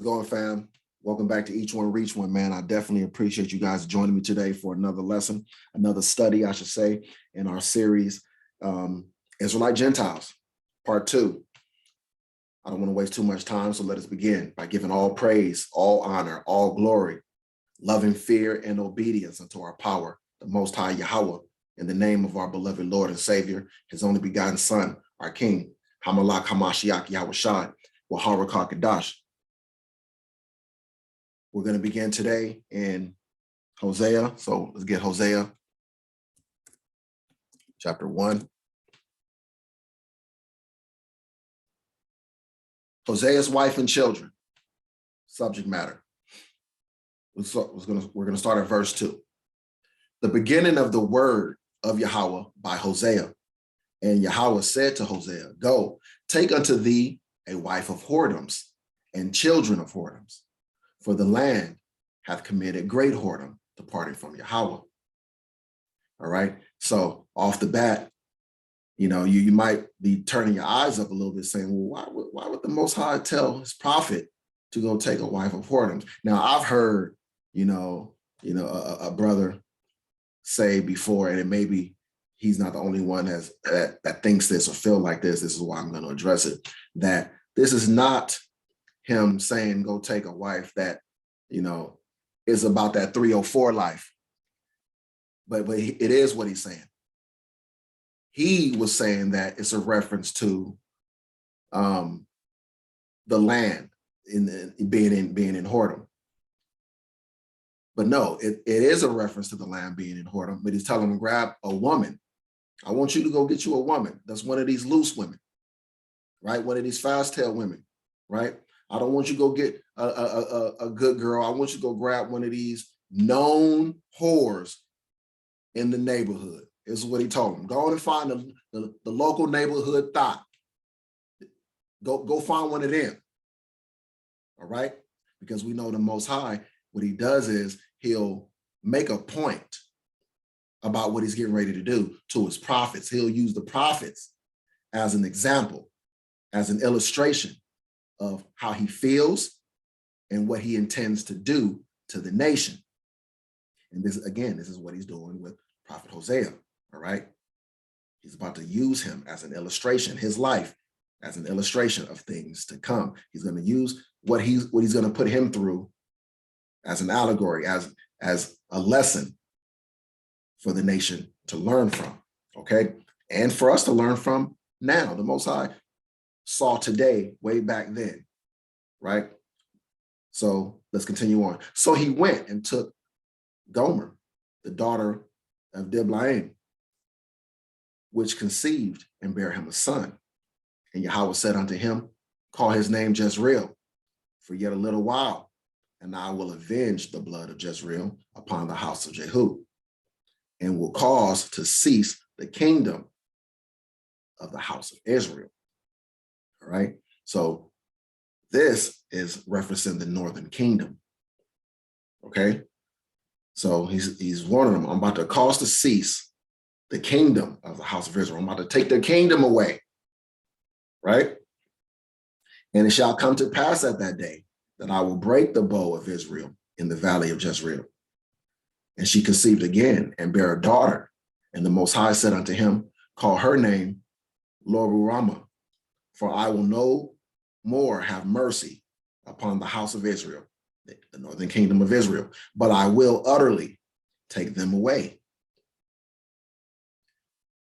going, fam? Welcome back to Each One Reach One, man. I definitely appreciate you guys joining me today for another lesson, another study, I should say, in our series, Israelite Gentiles, part 2. I don't want to waste too much time, so let us begin by giving all praise, all honor, all glory, loving fear and obedience unto our power, the Most High Yahawah, in the name of our beloved Lord and Savior, his only begotten Son, our King, YAHAWAHSHI, YAHAWAHSHI, YAHAWAH. We're going to begin today in Hosea. So let's get Hosea chapter 1. Hosea's wife and children. Subject matter. We're going to start at verse 2. The beginning of the word of Yahawah by Hosea. And Yahawah said to Hosea, go, take unto thee a wife of whoredoms and children of whoredoms. For the land hath committed great whoredom, departing from Yahawah. All right. So off the bat, you know, you might be turning your eyes up a little bit saying, well, why would the Most High tell his prophet to go take a wife of whoredoms? Now, I've heard, a brother say before, and it may be he's not the only one that thinks this or feel like this. This is why I'm going to address it, that this is not him saying, go take a wife that, is about that 304 life. But it is what he's saying. He was saying that it's a reference to the land being in whoredom. But no, it is a reference to the land being in whoredom, but he's telling him, grab a woman. I want you to go get you a woman. That's one of these loose women, right? One of these fast-tailed women, right? I don't want you to go get a good girl. I want you to go grab one of these known whores in the neighborhood. This is what he told him. Go on and find the local neighborhood thought. Go find one of them. All right? Because we know the Most High, what he does is he'll make a point about what he's getting ready to do to his prophets. He'll use the prophets as an example, as an illustration of how he feels and what he intends to do to the nation. And this is what he's doing with Prophet Hosea, all right? He's about to use him as an illustration, his life as an illustration of things to come. He's going to use what he's going to put him through as an allegory, as a lesson for the nation to learn from, okay? And for us to learn from now. The Most High saw today way back then, right? So let's continue on. So he went and took Gomer, the daughter of Diblaim, which conceived and bare him a son. And Yahawah said unto him, call his name Jezreel, for yet a little while, and I will avenge the blood of Jezreel upon the house of Jehu, and will cause to cease the kingdom of the house of Israel. All right. So this is referencing the northern kingdom. Okay. So he's warning them, I'm about to cause to cease the kingdom of the house of Israel. I'm about to take their kingdom away. Right. And it shall come to pass at that day that I will break the bow of Israel in the valley of Jezreel. And she conceived again and bare a daughter. And the Most High said unto him, call her name Lo-ruhamah, for I will no more have mercy upon the house of Israel, the northern kingdom of Israel, but I will utterly take them away.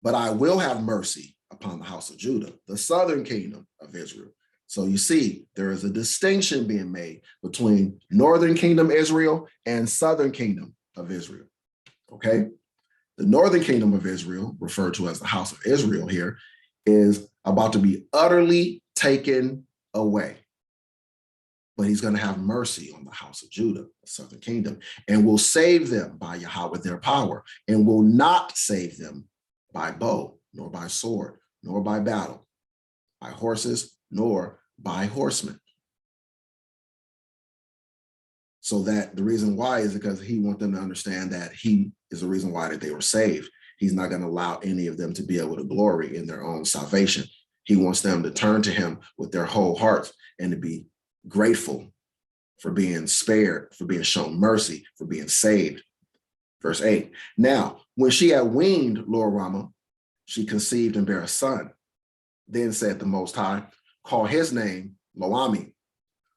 But I will have mercy upon the house of Judah, the southern kingdom of Israel. So you see, there is a distinction being made between northern kingdom Israel and southern kingdom of Israel, okay? The northern kingdom of Israel, referred to as the house of Israel here, is about to be utterly taken away. But he's going to have mercy on the house of Judah, the southern kingdom, and will save them by Yahawah their power, and will not save them by bow, nor by sword, nor by battle, by horses, nor by horsemen. So that the reason why is because he wants them to understand that he is the reason why that they were saved. He's not going to allow any of them to be able to glory in their own salvation. He wants them to turn to him with their whole hearts and to be grateful for being spared, for being shown mercy, for being saved. Verse 8, now, when she had weaned Lo-ruhamah, she conceived and bare a son. Then said the Most High, call his name Lo-ammi,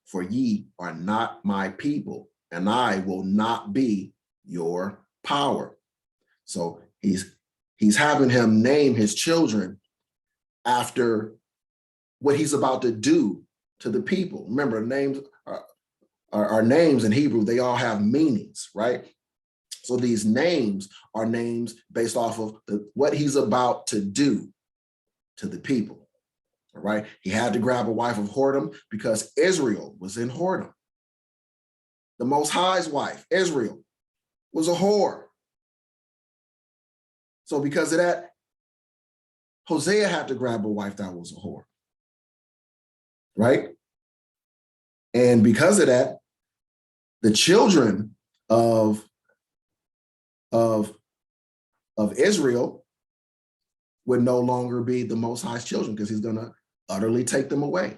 for ye are not my people, and I will not be your power. So he's having him name his children after what he's about to do to the people. Remember, names are names in Hebrew. They all have meanings, right? So these names are names based off of what he's about to do to the people, all right? He had to grab a wife of whoredom because Israel was in whoredom. The Most High's wife, Israel, was a whore. So because of that, Hosea had to grab a wife that was a whore, right? And because of that, the children of Israel would no longer be the Most High's children because he's going to utterly take them away,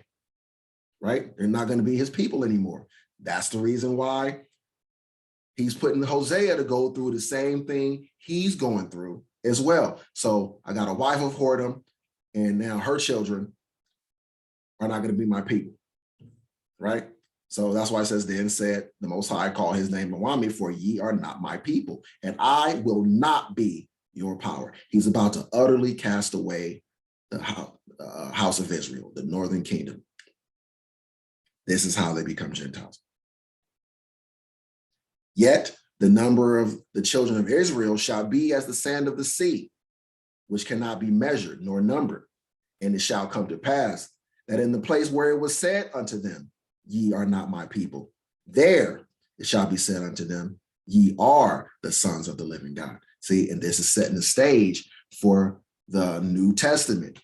right? They're not going to be his people anymore. That's the reason why he's putting Hosea to go through the same thing he's going through as well. So I got a wife of whoredom, and now her children are not going to be my people, right? So that's why it says, then said the Most High, call his name Lo-ammi, for ye are not my people, and I will not be your power. He's about to utterly cast away the house of Israel, the northern kingdom. This is how they become Gentiles. Yet the number of the children of Israel shall be as the sand of the sea, which cannot be measured nor numbered. And it shall come to pass that in the place where it was said unto them, ye are not my people, there it shall be said unto them, ye are the sons of the living God. See, and this is setting the stage for the New Testament,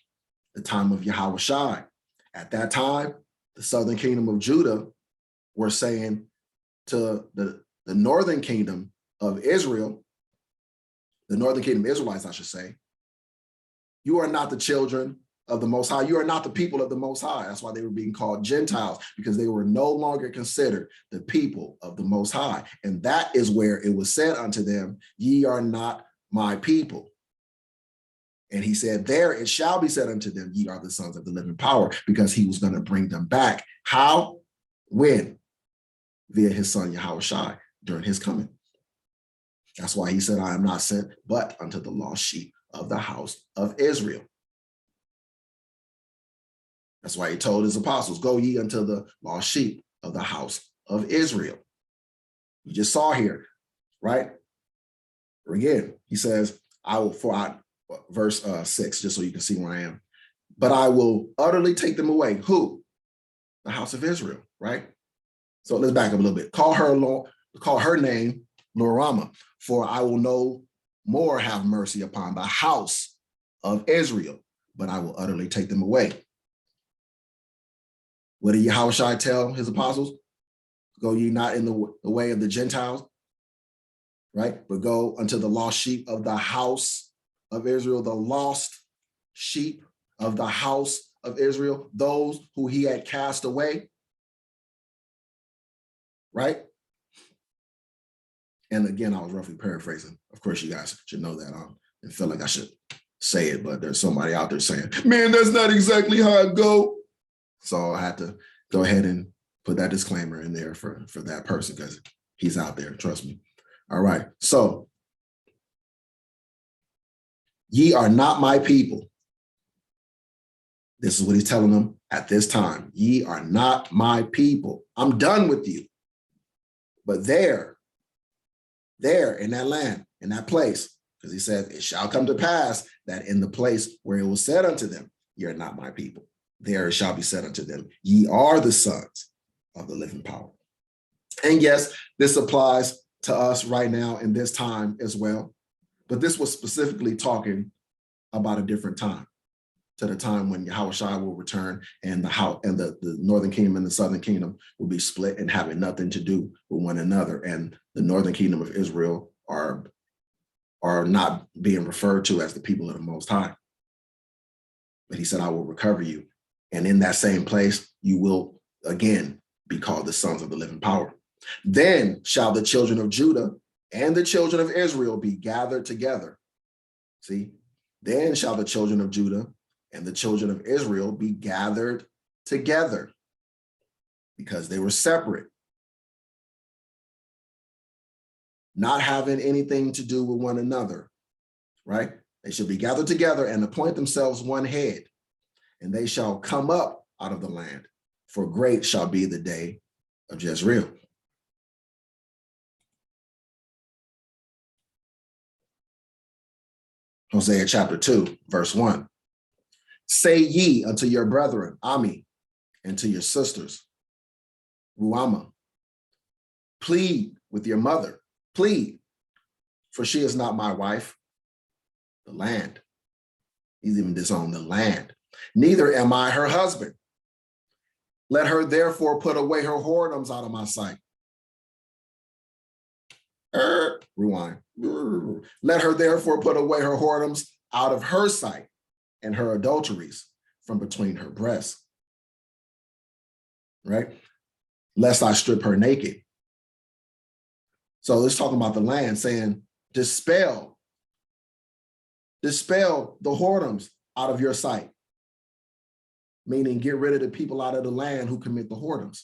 the time of YAHAWAHSHI. At that time, the southern kingdom of Judah were saying to the northern kingdom of Israel, the northern kingdom Israelites, I should say, you are not the children of the Most High. You are not the people of the Most High. That's why they were being called Gentiles, because they were no longer considered the people of the Most High. And that is where it was said unto them, ye are not my people. And he said, there it shall be said unto them, ye are the sons of the living power, because he was going to bring them back. How? When? Via his son YAHAWAHSHI during his coming. That's why he said, I am not sent but unto the lost sheep of the house of Israel. That's why he told his apostles, go ye unto the lost sheep of the house of Israel. You just saw here, right? Again, he says, verse 6, just so you can see where I am. But I will utterly take them away. Who? The house of Israel, right? So let's back up a little bit. Call her name Lo-ruhamah, for I will no more have mercy upon the house of Israel, but I will utterly take them away. What did YAHAWAHSHI tell his apostles? Go ye not in the way of the Gentiles, right? But go unto the lost sheep of the house of Israel, the lost sheep of the house of Israel, those who he had cast away, right? And again, I was roughly paraphrasing. Of course, you guys should know that. I didn't feel like I should say it, but there's somebody out there saying, man, that's not exactly how it go. So I had to go ahead and put that disclaimer in there for that person, because he's out there, trust me. All right, so ye are not my people. This is what he's telling them at this time. Ye are not my people. I'm done with you. But there in that land, in that place, because he said, it shall come to pass that in the place where it was said unto them, ye are not my people, there it shall be said unto them, ye are the sons of the living power. And yes, this applies to us right now in this time as well. But this was specifically talking about a different time, to the time when YAHAWAHSHI will return and the northern kingdom and the southern kingdom will be split and having nothing to do with one another. And the northern kingdom of Israel are not being referred to as the people of the Most High. But he said, I will recover you. And in that same place, you will again be called the sons of the living power. Then shall the children of Judah and the children of Israel be gathered together. See, then shall the children of Judah and the children of Israel be gathered together, because they were separate, not having anything to do with one another, right? They shall be gathered together and appoint themselves one head, and they shall come up out of the land, for great shall be the day of Jezreel. Hosea chapter 2, verse 1. Say ye unto your brethren, Ami, and to your sisters, Ruama, plead with your mother, plead, for she is not my wife, the land. He's even disowned the land. Neither am I her husband. Let her therefore put away her whoredoms out of my sight. Rewind. Let her therefore put away her whoredoms out of her sight, and her adulteries from between her breasts. Right? Lest I strip her naked. So it's talking about the land, saying, dispel the whoredoms out of your sight. Meaning get rid of the people out of the land who commit the whoredoms,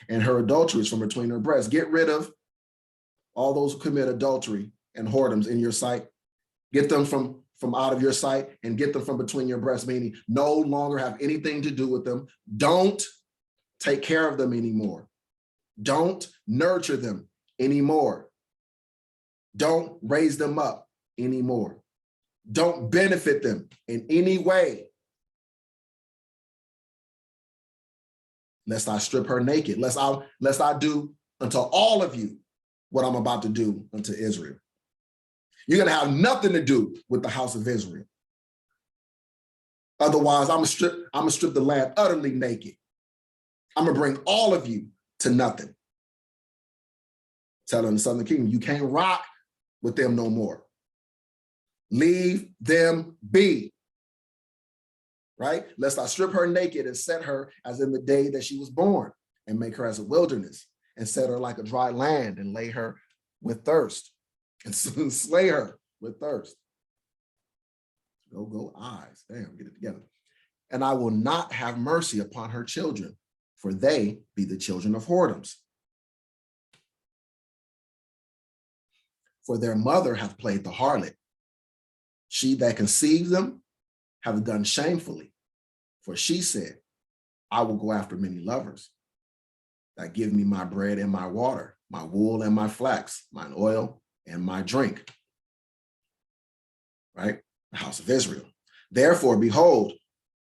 and her adulteries from between her breasts. Get rid of all those who commit adultery and whoredoms in your sight. Get them from out of your sight and get them from between your breasts, meaning no longer have anything to do with them. Don't take care of them anymore. Don't nurture them anymore. Don't raise them up anymore. Don't benefit them in any way. Lest I strip her naked, lest I do unto all of you what I'm about to do unto Israel. You're going to have nothing to do with the house of Israel. Otherwise, I'm gonna strip the land utterly naked. I'm going to bring all of you to nothing. Telling the southern kingdom, you can't rock with them no more. Leave them be. Right? Lest I strip her naked and set her as in the day that she was born, and make her as a wilderness, and set her like a dry land, and lay her with thirst, and slay her with thirst. Go eyes. Damn, get it together. And I will not have mercy upon her children, for they be the children of whoredoms. For their mother hath played the harlot. She that conceived them hath done shamefully. For she said, I will go after many lovers that give me my bread and my water, my wool and my flax, mine oil and my drink. Right? The house of Israel. Therefore, behold,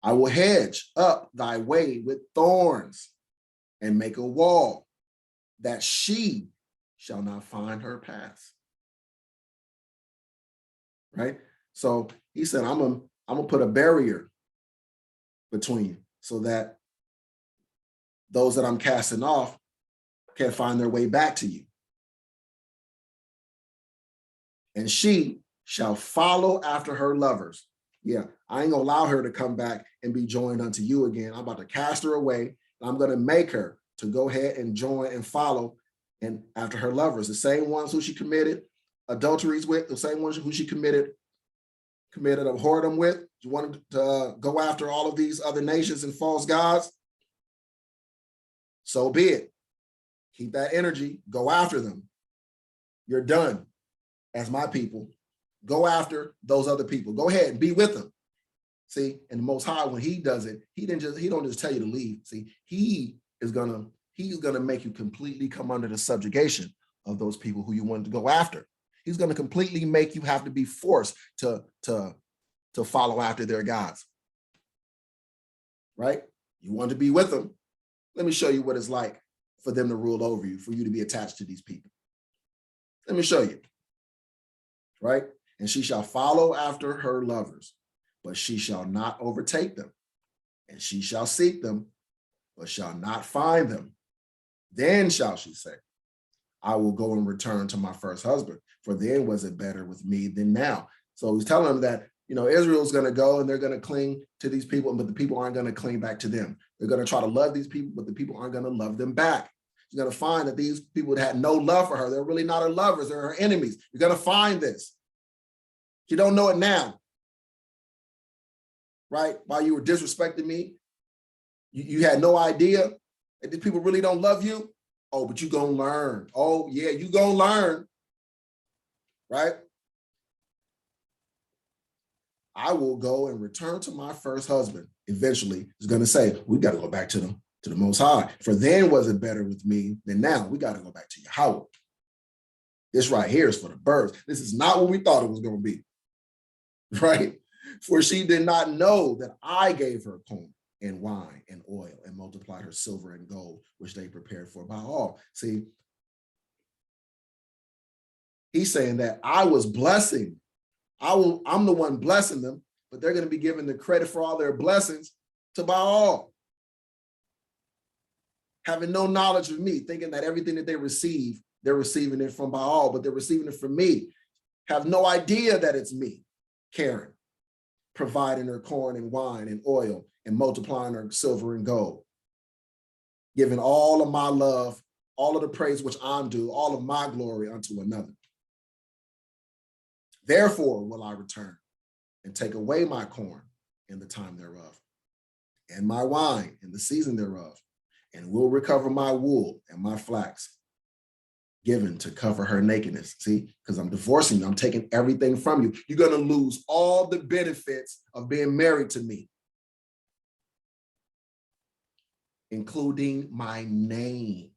I will hedge up thy way with thorns and make a wall, that she shall not find her paths. Right? So he said, I'm gonna put a barrier between you so that those that I'm casting off can't find their way back to you. And she shall follow after her lovers. Yeah, I ain't gonna allow her to come back and be joined unto you again. I'm about to cast her away. And I'm gonna make her to go ahead and join and follow and after her lovers, the same ones who she committed adulteries with, the same ones who she committed a whoredom with. You wanted to go after all of these other nations and false gods. So be it. Keep that energy. Go after them. You're done as my people. Go after those other people. Go ahead and be with them. See, and the Most High, when he does it, he don't just tell you to leave. See, he's gonna make you completely come under the subjugation of those people who you wanted to go after. He's gonna completely make you have to be forced to follow after their gods. Right? You want to be with them. Let me show you what it's like for them to rule over you, for you to be attached to these people. Let me show you. Right? And she shall follow after her lovers, but she shall not overtake them. And she shall seek them, but shall not find them. Then shall she say, I will go and return to my first husband, for then was it better with me than now. So he's telling them that Israel's going to go and they're going to cling to these people, but the people aren't going to cling back to them. They're going to try to love these people, but the people aren't going to love them back. You're going to find that these people that had no love for her, they're really not her lovers, they're her enemies. You're going to find this. You don't know it now, right? While you were disrespecting me, you had no idea that these people really don't love you. Oh, but you're going to learn. Oh, yeah, you're going to learn, right? I will go and return to my first husband. Eventually, is going to say, we got to go back to the Most High. For then was it better with me than now. We got to go back to YAHAWAH. This right here is for the birds. This is not what we thought it was going to be, right? For she did not know that I gave her corn and wine and oil and multiplied her silver and gold, which they prepared for Baal. See, he's saying that I was blessing. I'm the one blessing them, but they're going to be given the credit for all their blessings to Baal. Having no knowledge of me, thinking that everything that they receive, they're receiving it from Baal, but they're receiving it from me. Have no idea that it's me, Karen, providing her corn and wine and oil and multiplying her silver and gold, giving all of my love, all of the praise which I'm due, all of my glory unto another. Therefore will I return and take away my corn in the time thereof, and my wine in the season thereof, and will recover my wool and my flax, given to cover her nakedness. See, because I'm divorcing you, I'm taking everything from you. You're going to lose all the benefits of being married to me, including my name.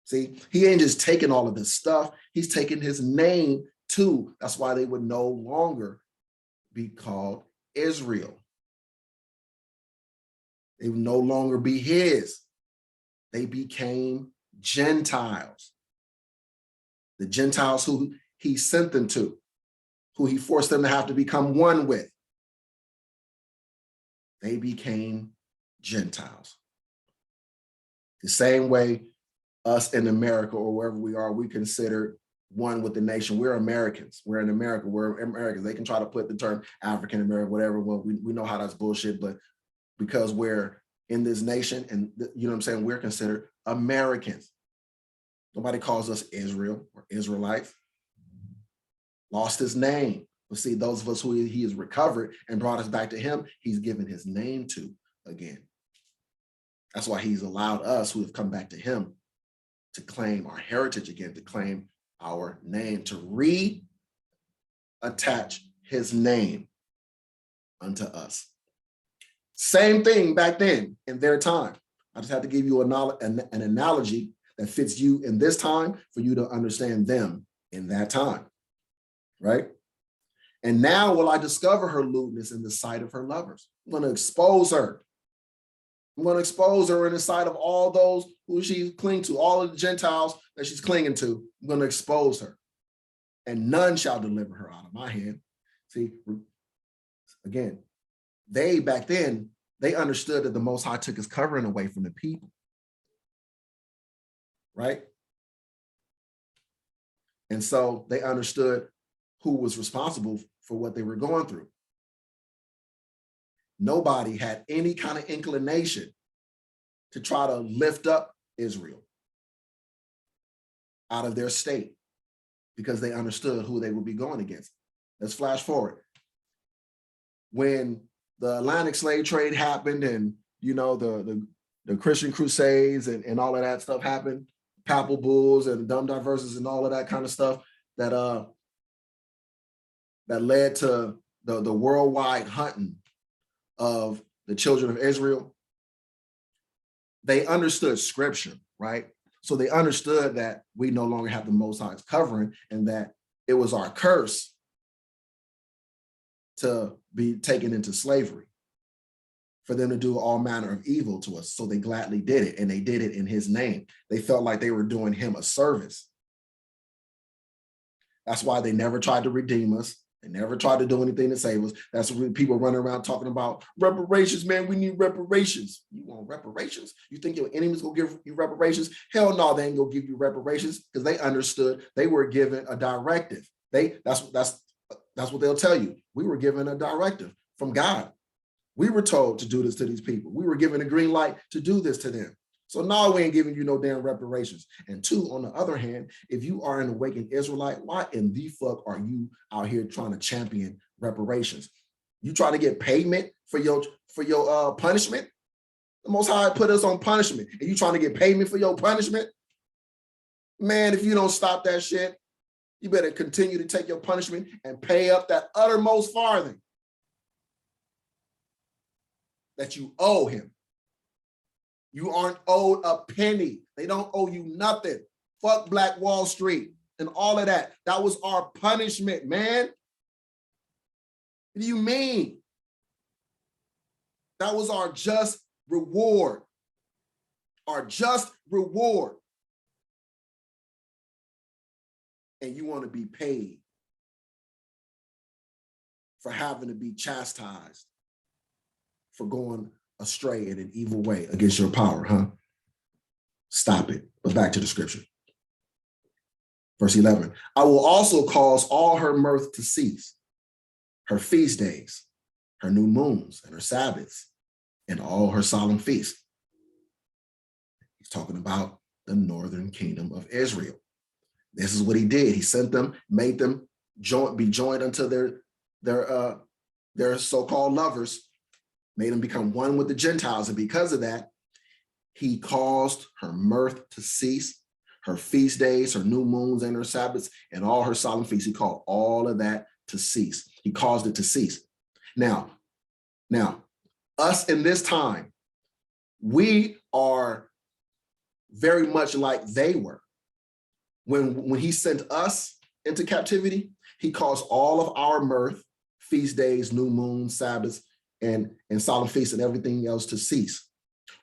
See, he ain't just taking all of this stuff, he's taking his name too. That's why they would no longer be called Israel. They would no longer be his. They became Gentiles. The Gentiles who he sent them to, who he forced them to have to become one with. They became Gentiles. The same way us in America or wherever we are, we consider one with the nation. We're Americans. We're in America. We're Americans. They can try to put the term African American, whatever. Well, we know how that's bullshit, but because we're in this nation and you know what I'm saying, we're considered Americans. Nobody calls us Israel or Israelites. Lost his name. But see, those of us who he has recovered and brought us back to him, he's given his name to again. That's why he's allowed us who have come back to him to claim our heritage again, to claim our name, to reattach his name unto us. Same thing back then in their time. I just have to give you an analogy that fits you in this time for you to understand them in that time, right? And now will I discover her lewdness in the sight of her lovers. I'm going to expose her. I'm going to expose her in the sight of all those who she's clinging to, all of the Gentiles that she's clinging to. I'm going to expose her. And none shall deliver her out of my hand. See, again, they back then, they understood that the Most High took his covering away from the people. Right? And so they understood who was responsible for what they were going through. Nobody had any kind of inclination to try to lift up Israel out of their state because they understood who they would be going against. Let's flash forward. When the Atlantic slave trade happened and, you know, the Christian crusades and all of that stuff happened, papal bulls and dumb diverses and all of that kind of stuff that led to the worldwide hunting of the children of Israel. They understood scripture, right? So they understood that we no longer have the Most High's covering and that it was our curse to be taken into slavery, for them to do all manner of evil to us. So they gladly did it, and they did it in his name. They felt like they were doing him a service. That's why they never tried to redeem us. They never tried to do anything to save us. That's when people running around talking about reparations, man. We need reparations. You want reparations? You think your enemies gonna give you reparations? Hell no, they ain't gonna give you reparations because they understood they were given a directive. That's That's what they'll tell you. We were given a directive from God. We were told to do this to these people. We were given a green light to do this to them. So now we ain't giving you no damn reparations. And two, on the other hand, if you are an awakened Israelite, why in the fuck are you out here trying to champion reparations? You trying to get payment for your punishment? The Most High put us on punishment, and you trying to get payment for your punishment? Man, if you don't stop that shit, you better continue to take your punishment and pay up that uttermost farthing that you owe him. You aren't owed a penny. They don't owe you nothing. Fuck Black Wall Street and all of that. That was our punishment, man. What do you mean? That was our just reward. Our just reward. And you want to be paid for having to be chastised for going astray in an evil way against your power, huh? Stop it. But back to the scripture. Verse 11, I will also cause all her mirth to cease, her feast days, her new moons, and her Sabbaths, and all her solemn feasts. He's talking about the northern kingdom of Israel. This is what he did. He sent them, made them be joined unto their so-called lovers, made them become one with the Gentiles. And because of that, he caused her mirth to cease, her feast days, her new moons, and her Sabbaths, and all her solemn feasts. He called all of that to cease. He caused it to cease. Now, us in this time, we are very much like they were. When he sent us into captivity, he caused all of our mirth, feast days, new moons, Sabbaths, and solemn feasts and everything else to cease.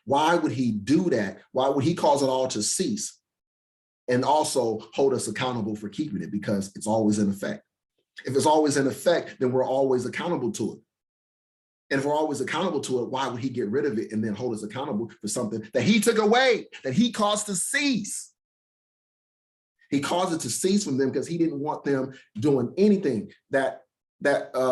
Why would he do that? Why would he cause it all to cease and also hold us accountable for keeping it? Because it's always in effect. If it's always in effect, then we're always accountable to it. And if we're always accountable to it, why would he get rid of it and then hold us accountable for something that he took away, that he caused to cease? He caused it to cease from them because he didn't want them doing anything that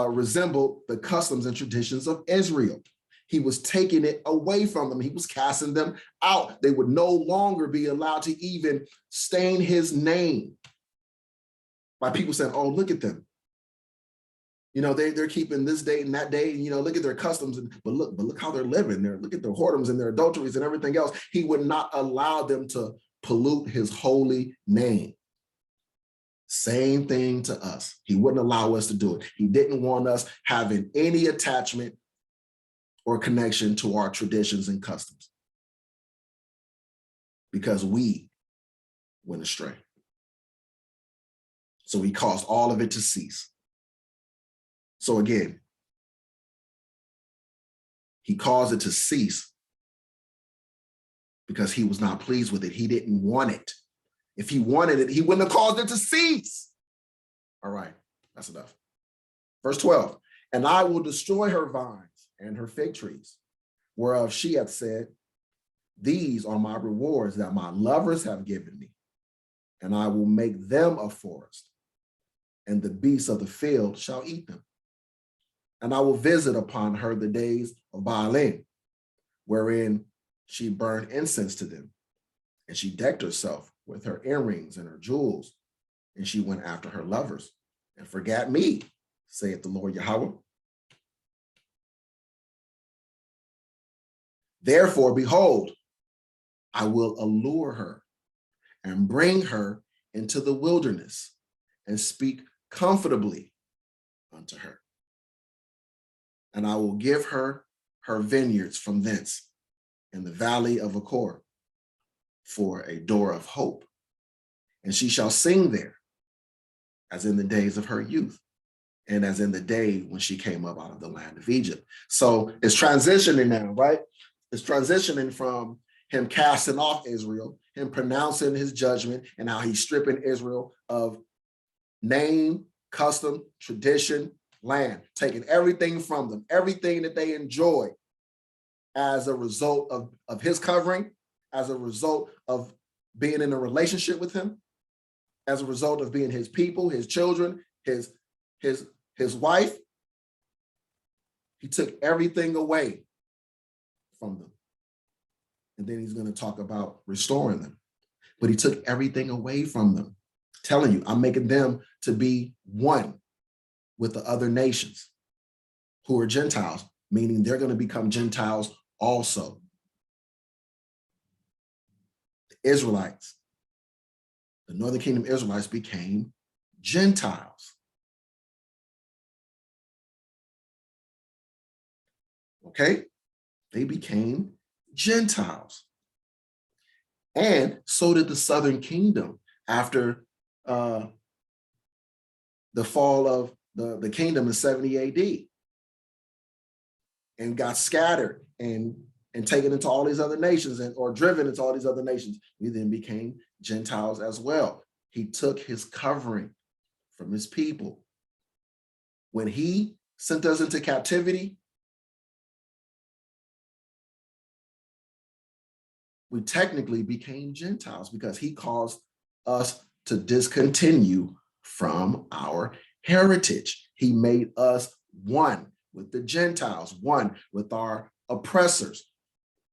resembled the customs and traditions of Israel. He was taking it away from them. He was casting them out. They would no longer be allowed to even stain his name by people saying, oh, look at them. You know, they're keeping this date and that day, and, you know, look at their customs, but look how they're living there. Look at their whoredoms and their adulteries and everything else. He would not allow them to pollute his holy name. Same thing to us. He wouldn't allow us to do it. He didn't want us having any attachment or connection to our traditions and customs because we went astray. So he caused all of it to cease. So again, he caused it to cease because he was not pleased with it. He didn't want it. If he wanted it, he wouldn't have caused it to cease. All right, that's enough. Verse 12, and I will destroy her vines and her fig trees, whereof she hath said, these are my rewards that my lovers have given me, and I will make them a forest, and the beasts of the field shall eat them. And I will visit upon her the days of Baalim, wherein she burned incense to them, and she decked herself with her earrings and her jewels, and she went after her lovers and forgot me, saith the Lord Yahweh. Therefore, behold, I will allure her and bring her into the wilderness and speak comfortably unto her. And I will give her her vineyards from thence in the valley of Achor for a door of hope. And she shall sing there as in the days of her youth and as in the day when she came up out of the land of Egypt. So it's transitioning now, right? It's transitioning from him casting off Israel, him pronouncing his judgment, and how he's stripping Israel of name, custom, tradition, land, taking everything from them, everything that they enjoy as a result of his covering, as a result of being in a relationship with him, as a result of being his people, his children, his his wife, he took everything away from them. And then he's going to talk about restoring them. But he took everything away from them, telling you, I'm making them to be one with the other nations who are Gentiles, meaning they're going to become Gentiles also. The Israelites, the Northern Kingdom Israelites became Gentiles. Okay? They became Gentiles. And so did the Southern Kingdom after the fall of the kingdom in 70 AD and got scattered and taken into all these other nations or driven into all these other nations. We then became Gentiles as well. He took his covering from his people. When he sent us into captivity, we technically became Gentiles because he caused us to discontinue from our heritage. He made us one with the Gentiles, one with our oppressors.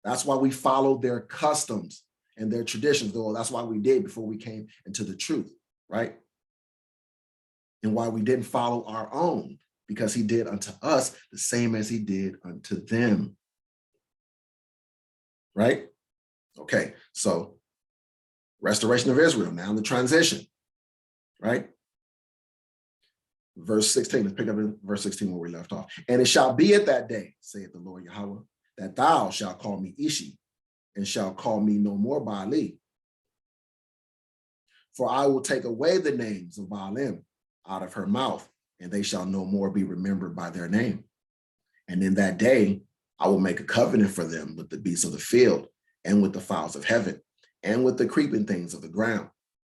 That's why we followed their customs and their traditions, though that's why we did before we came into the truth, right? And why we didn't follow our own, because he did unto us the same as he did unto them, right? Okay, so restoration of Israel, now the transition, right? Verse 16, let's pick up in verse 16 where we left off. And it shall be at that day, saith the Lord Yahweh, that thou shalt call me Ishi, and shalt call me no more Baali. For I will take away the names of Baalim out of her mouth, and they shall no more be remembered by their name. And in that day, I will make a covenant for them with the beasts of the field, and with the fowls of heaven, and with the creeping things of the ground.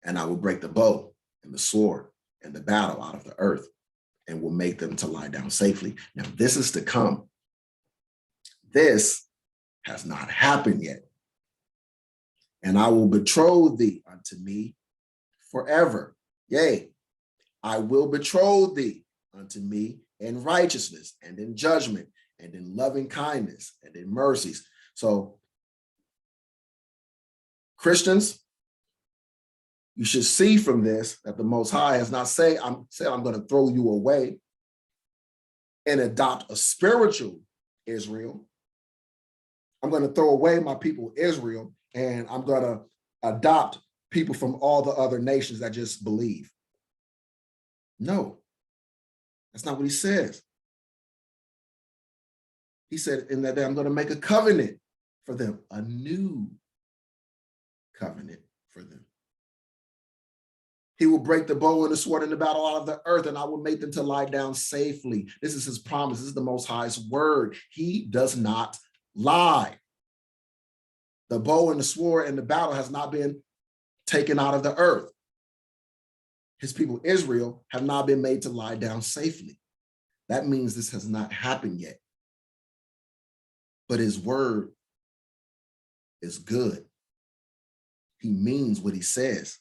And I will break the bow and the sword and the battle out of the earth, and will make them to lie down safely. Now this is to come. This has not happened yet. And I will betroth thee unto me forever. Yea, I will betroth thee unto me in righteousness and in judgment and in loving kindness and in mercies. So Christians, you should see from this that the Most High has not said, I'm going to throw you away and adopt a spiritual Israel. I'm going to throw away my people Israel, and I'm going to adopt people from all the other nations that just believe. No, that's not what he says. He said in that day, I'm going to make a covenant for them, a new covenant for them. He will break the bow and the sword and the battle out of the earth, and I will make them to lie down safely. This is his promise. This is the Most High's word. He does not lie. The bow and the sword and the battle has not been taken out of the earth. His people, Israel, have not been made to lie down safely. That means this has not happened yet. But his word is good. He means what he says.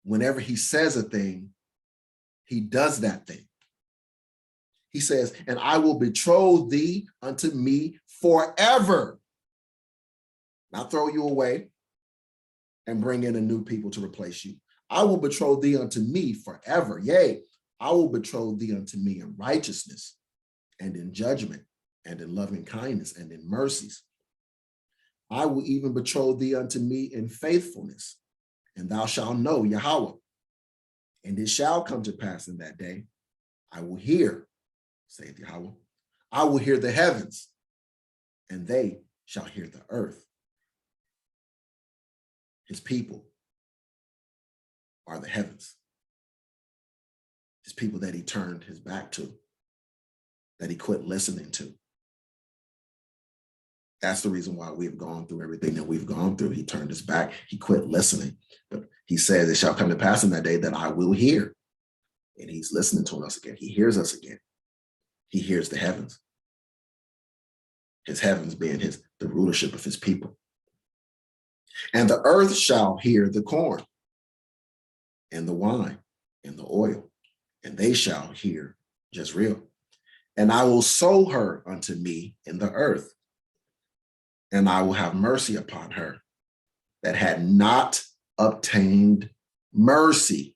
Whenever he says a thing, he does that thing. He says, and I will betroth thee unto me forever. Not throw you away and bring in a new people to replace you. I will betroth thee unto me forever. Yea, I will betroth thee unto me in righteousness and in judgment and in loving kindness and in mercies. I will even betroth thee unto me in faithfulness, and thou shalt know Yahweh. And it shall come to pass in that day, I will hear, saith Yahweh, I will hear the heavens, and they shall hear the earth. His people are the heavens. His people that he turned his back to, that he quit listening to. That's the reason why we've gone through everything that we've gone through. He turned his back, he quit listening. But he says, it shall come to pass in that day that I will hear. And he's listening to us again. He hears us again. He hears the heavens. His heavens being the rulership of his people. And the earth shall hear the corn and the wine in the oil, and they shall hear Jezreel. And I will sow her unto me in the earth, and I will have mercy upon her that had not obtained mercy.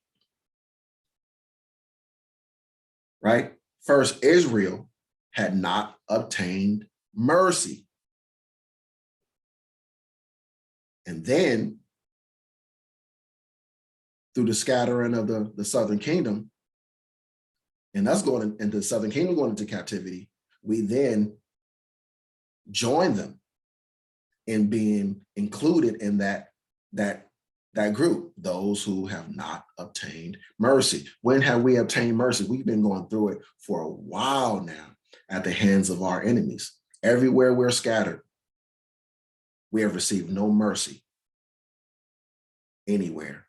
Right? First, Israel had not obtained mercy. And then, through the scattering of the southern kingdom, and us going into the southern kingdom going into captivity, we then join them in being included in that group, those who have not obtained mercy. When have we obtained mercy? We've been going through it for a while now at the hands of our enemies. Everywhere we're scattered, we have received no mercy anywhere.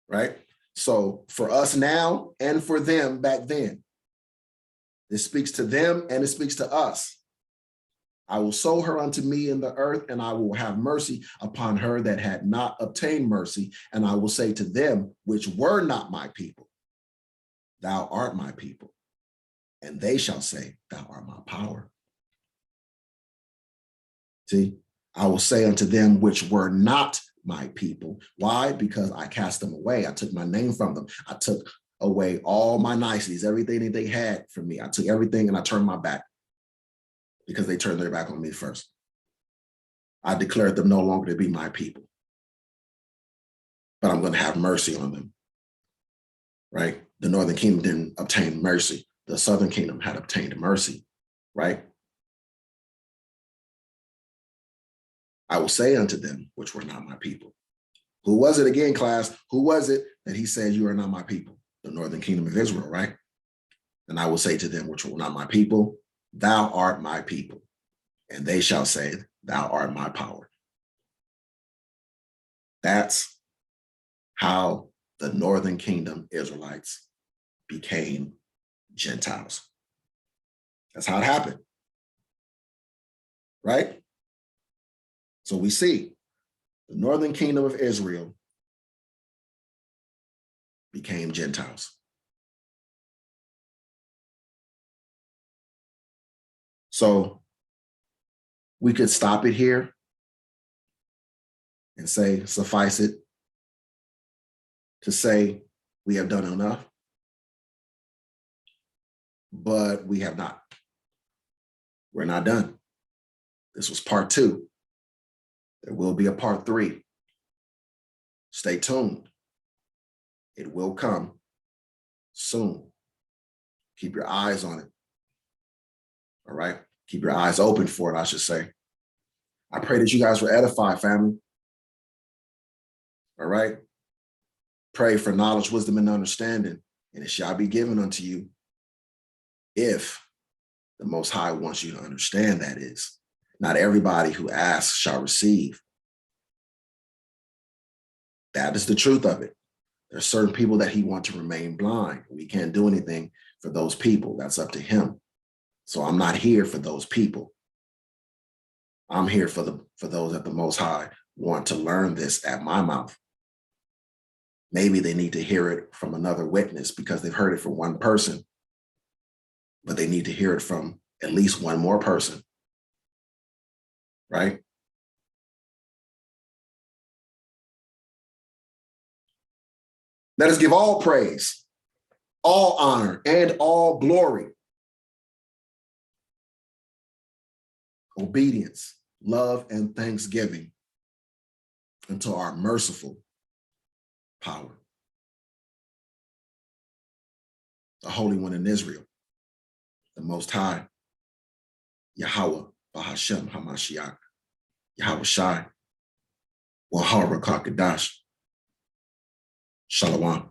Right? So for us now and for them back then, this speaks to them and it speaks to us. I will sow her unto me in the earth, and I will have mercy upon her that had not obtained mercy. And I will say to them, which were not my people, thou art my people. And they shall say, thou art my power. See, I will say unto them, which were not my people. Why? Because I cast them away. I took my name from them. I took away all my niceties, everything that they had from me. I took everything and I turned my back, because they turned their back on me first. I declared them no longer to be my people, but I'm going to have mercy on them, right? The northern kingdom didn't obtain mercy. The southern kingdom had obtained mercy, right? I will say unto them, which were not my people. Who was it again, class? Who was it that he said, you are not my people? The northern kingdom of Israel, right? And I will say to them, which were not my people, thou art my people, and they shall say, thou art my power. That's how the northern kingdom Israelites became Gentiles. That's how it happened, right? So we see the northern kingdom of Israel became Gentiles. So we could stop it here and say, suffice it to say we have done enough, but we have not. We're not done. This was part 2. There will be a part 3. Stay tuned. It will come soon. Keep your eyes on it. All right? Keep your eyes open for it, I should say. I pray that you guys were edified, family. All right? Pray for knowledge, wisdom, and understanding, and it shall be given unto you if the Most High wants you to understand, that is. Not everybody who asks shall receive. That is the truth of it. There are certain people that he wants to remain blind. We can't do anything for those people. That's up to him. So I'm not here for those people. I'm here for those that the Most High want to learn this at my mouth. Maybe they need to hear it from another witness because they've heard it from one person, but they need to hear it from at least one more person, right? Let us give all praise, all honor, and all glory, obedience, love, and thanksgiving unto our merciful power, the Holy One in Israel, the Most High, YAHAWAH, Bahashem, Hamashiach, YAHAWAHSHI, YAHAWAH, Shalom.